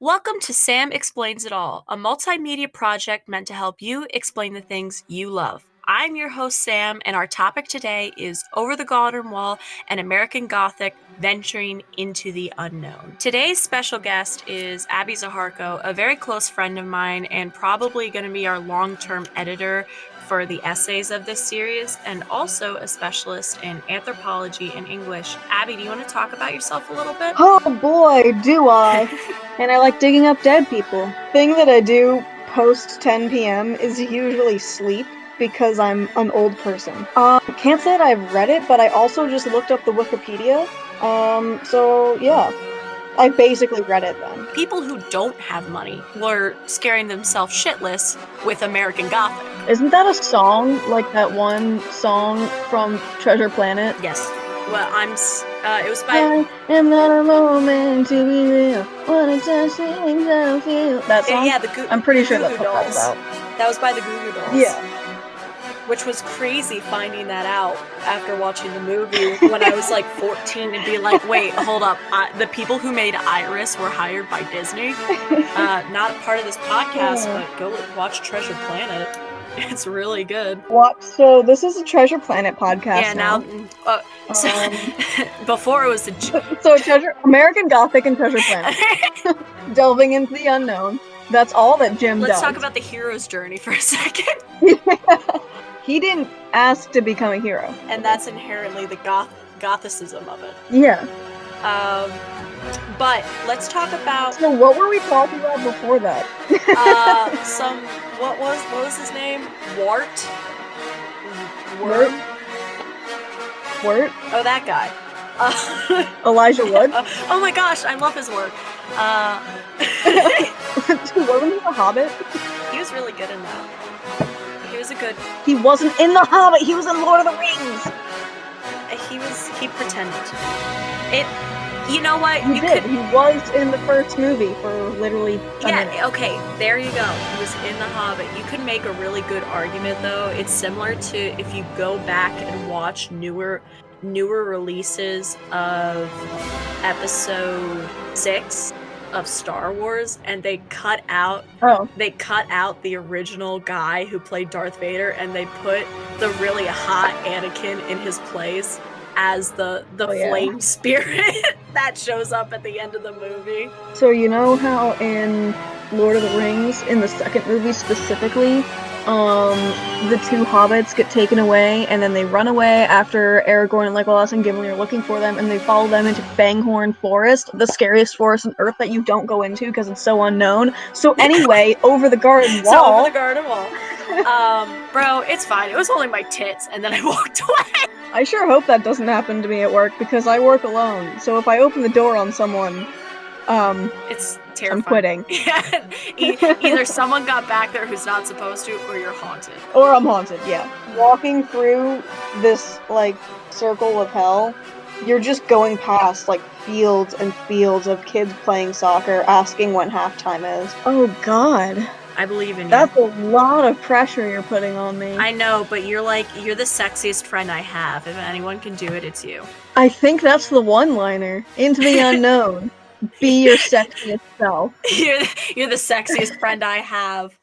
Welcome to Sam Explains It All, a multimedia project meant to help you explain the things you love. I'm your host, Sam, and our topic today is Over the Garden Wall and American Gothic venturing into the unknown. Today's special guest is Abby Zaharko, a very close friend of mine and probably going to be our long-term editor for the essays of this series, and also a specialist in anthropology and English. Abby, do you want to talk about yourself a little bit? Oh boy, do I. And I like digging up dead people. Thing that I do post 10 p.m. is usually sleep, because I'm an old person. Can't say that I've read it, but I also just looked up the Wikipedia. So yeah. I basically read it then. People who don't have money were scaring themselves shitless with American Gothic. Isn't that a song, like that one song from Treasure Planet? Yes. Well, it was by... I am not a moment to be real. Wanna touch things I don't feel. That song? Yeah, I'm pretty sure Goo that's Goo what Dolls. that's about. That was by the Goo Goo Dolls. Yeah. Which was crazy finding that out after watching the movie when I was like 14 and being like, wait, hold up. The people who made Iris were hired by Disney. Not part of this podcast, but go watch Treasure Planet. It's really good. What? So this is a Treasure Planet podcast. Yeah, now before it was American Gothic and Treasure Planet. Delving into the unknown. That's all that Jim does. Let's talk about the hero's journey for a second. He didn't ask to become a hero. And that's inherently the Gothicism of it. Yeah. But let's talk about... So what were we talking about before that? What was his name? Wart? Wart? Oh, that guy. Elijah Wood? Oh my gosh, I love his work. Wasn't he a Hobbit? He was really good in that. He wasn't in The Hobbit, he was in Lord of the Rings! He pretended. You know what? He was in the first movie for literally a minute. Okay, there you go. He was in The Hobbit. You could make a really good argument, though. It's similar to if you go back and watch newer releases of Episode 6 of Star Wars, and they cut out the original guy who played Darth Vader, and they put the really hot Anakin in his place as the flame spirit that shows up at the end of the movie. So you know how in Lord of the Rings, in the second movie specifically, the two hobbits get taken away, and then they run away after Aragorn and Legolas and Gimli are looking for them, and they follow them into Fanghorn Forest, the scariest forest on Earth that you don't go into because it's so unknown. So anyway, over the garden wall. Bro, it's fine. It was only my tits, and then I walked away. I sure hope that doesn't happen to me at work, because I work alone, so if I open the door on someone, it's terrifying. I'm quitting. Yeah. Either someone got back there who's not supposed to, or you're haunted. Or I'm haunted, yeah. Walking through this, circle of hell, you're just going past, fields and fields of kids playing soccer, asking when halftime is. Oh god. I believe in you. That's a lot of pressure you're putting on me. I know, but you're the sexiest friend I have. If anyone can do it, it's you. I think that's the one-liner. Into the unknown. Be your sexiest self. You're the sexiest friend I have.